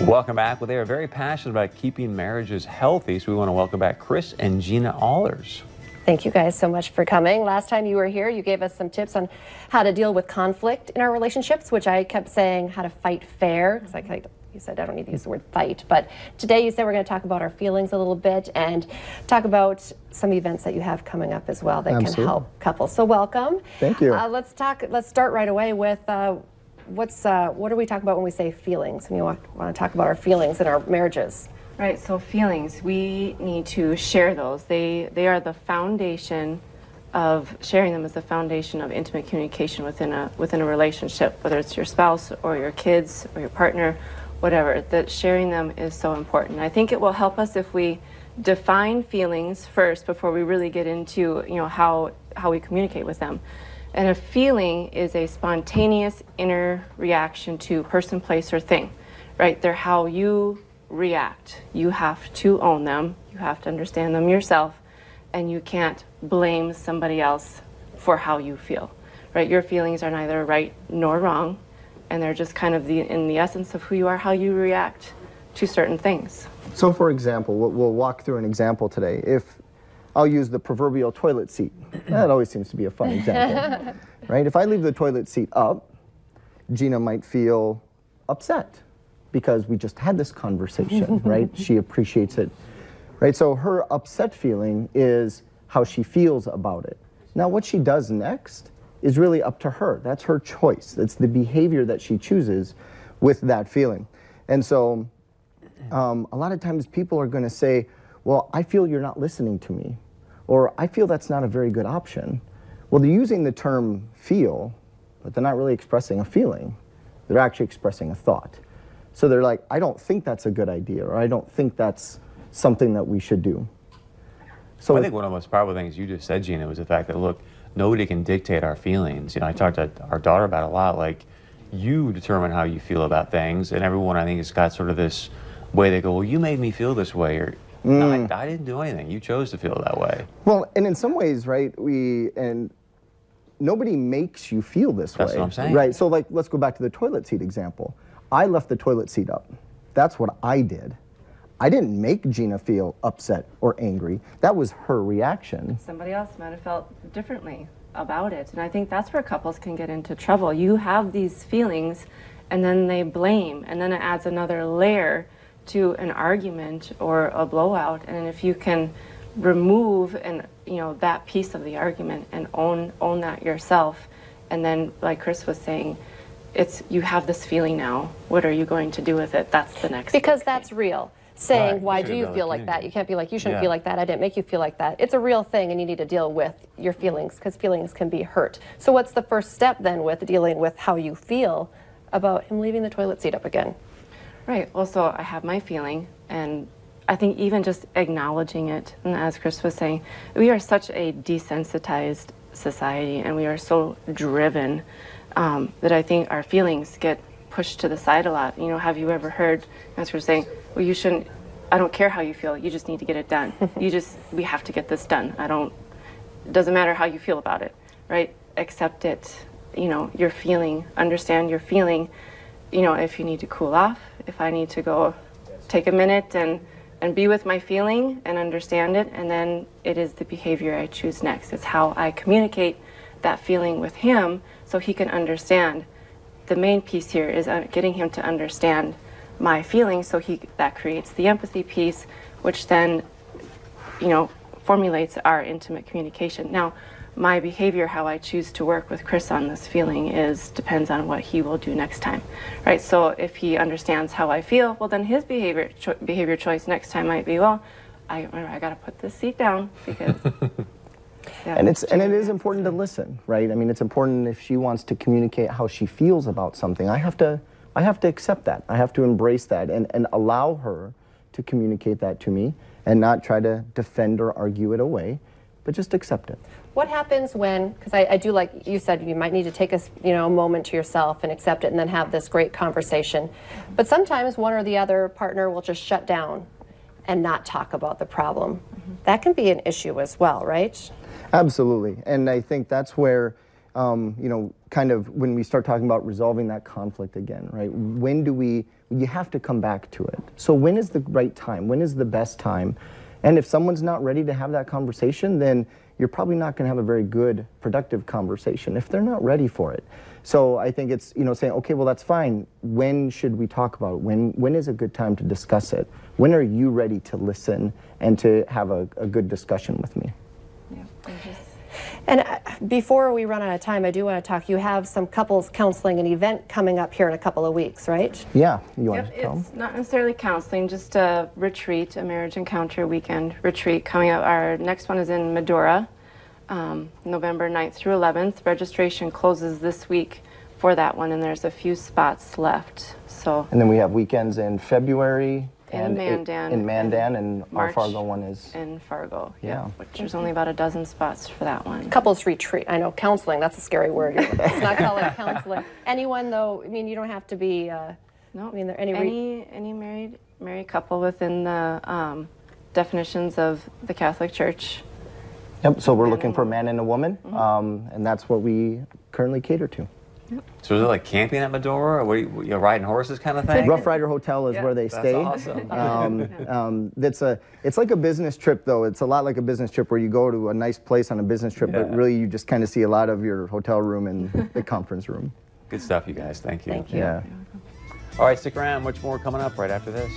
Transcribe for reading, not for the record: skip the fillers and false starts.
Welcome back. Well, they are very passionate about keeping marriages healthy, so we want to welcome back Chris and Gina Allers. Thank you guys so much for coming. Last time you were here, you gave us some tips on how to deal with conflict in our relationships, which I kept saying how to fight fair, because you said I don't need to use the word fight, but today you said we're going to talk about our feelings a little bit and talk about some events that you have coming up as well that can help couples. So welcome. Thank you. Let's start right away with what do we talk about when we say feelings? And you want to talk about our feelings in our marriages. Right, so feelings, we need to share those. They are the foundation of, sharing them is the foundation of intimate communication within a relationship, whether it's your spouse or your kids or your partner, whatever, that sharing them is so important. I think it will help us if we define feelings first before we really get into, how we communicate with them. And a feeling is a spontaneous inner reaction to person, place, or thing, right? They're how you react. You have to own them, you have to understand them yourself, and you can't blame somebody else for how you feel, right? Your feelings are neither right nor wrong, and they're just kind of in the essence of who you are, how you react to certain things. So for example, we'll walk through an example today. If I'll use the proverbial toilet seat. That always seems to be a fun example, right? If I leave the toilet seat up, Gina might feel upset because we just had this conversation, right? She appreciates it, right? So her upset feeling is how she feels about it. Now what she does next is really up to her. That's her choice. That's the behavior that she chooses with that feeling. And so a lot of times people are going to say, well, I feel you're not listening to me, or I feel that's not a very good option. Well, they're using the term feel, but they're not really expressing a feeling. They're actually expressing a thought. So they're like, I don't think that's a good idea, or I don't think that's something that we should do. So I think one of the most powerful things you just said, Gina, was the fact that, look, nobody can dictate our feelings. I talked to our daughter about it a lot, like, you determine how you feel about things, and everyone, I think, has got sort of this way they go, well, you made me feel this way, or no, I didn't do anything. You chose to feel that way. Well, and in some ways, right, nobody makes you feel this way. That's what I'm saying. Right, so like, let's go back to the toilet seat example. I left the toilet seat up. That's what I did. I didn't make Gina feel upset or angry. That was her reaction. Somebody else might have felt differently about it. And I think that's where couples can get into trouble. You have these feelings, and then they blame, and then it adds another layer to an argument or a blowout. And if you can remove that piece of the argument and own that yourself, and then, like Chris was saying, you have this feeling now. What are you going to do with it? That's the next Because big that's thing. Real. Saying, right. why do you feel like that? You can't be like, you shouldn't feel like that. I didn't make you feel like that. It's a real thing, and you need to deal with your feelings, because feelings can be hurt. So what's the first step then with dealing with how you feel about him leaving the toilet seat up again? Right. Well, so I have my feeling, and I think even just acknowledging it, and as Chris was saying, we are such a desensitized society, and we are so driven that I think our feelings get pushed to the side a lot. Have you ever heard, as we're saying, well, you shouldn't, I don't care how you feel, you just need to get it done. We have to get this done. It doesn't matter how you feel about it, right? Accept it, your feeling, understand your feeling. If you need to cool off, if I need to go take a minute and be with my feeling and understand it, and then it is the behavior I choose next. It's how I communicate that feeling with him so he can understand. The main piece here is getting him to understand my feelings, so that creates the empathy piece, which then, formulates our intimate communication. Now, my behavior, how I choose to work with Chris on this feeling depends on what he will do next time, right? So if he understands how I feel, well, then his behavior choice next time might be, well, I got to put this seat down because. Yeah, and it is important to listen, right? I mean, it's important if she wants to communicate how she feels about something. I have to accept that. I have to embrace that and allow her to communicate that to me and not try to defend or argue it away, but just accept it. What happens when, because I do, like you said, you might need to take a moment to yourself and accept it and then have this great conversation. But sometimes one or the other partner will just shut down and not talk about the problem. Mm-hmm. That can be an issue as well, right? Absolutely. And I think that's where you know, kind of when we start talking about resolving that conflict again, right? When do we, you have to come back to it. So when is the right time? When is the best time? And if someone's not ready to have that conversation, then you're probably not going to have a very good, productive conversation if they're not ready for it. So I think it's, you know, saying, okay, well, that's fine. When should we talk about it? When is a good time to discuss it? When are you ready to listen and to have a good discussion with me? Yeah, and before we run out of time, I do want to talk. You have some couples counseling, an event coming up here in a couple of weeks, right? Yeah, you want Yep, to tell it's not necessarily counseling, just a retreat, a marriage encounter weekend retreat coming up. Our next one is in Medora, November 9th through 11th. Registration closes this week for that one, and there's a few spots left. So. And then we have weekends in February. In Mandan. In Mandan, and our March Fargo one is. In Fargo, yeah. Which there's only about a dozen spots for that one. Couples retreat. I know counseling, that's a scary word. Let's not call it counseling. Anyone though, I mean, you don't have to be, no, I mean, there any married couple within the definitions of the Catholic Church. Yep, so we're looking for a man and a woman, and that's what we currently cater to. Yep. So is it like camping at Medora, or what, you know, riding horses kind of thing? Rough Rider Hotel is where they stay. Awesome. It's like a business trip, though. It's a lot like a business trip where you go to a nice place on a business trip, but really you just kind of see a lot of your hotel room and the conference room. Good stuff, you guys. Thank you. Thank you. Yeah. All right, stick around. Much more coming up right after this.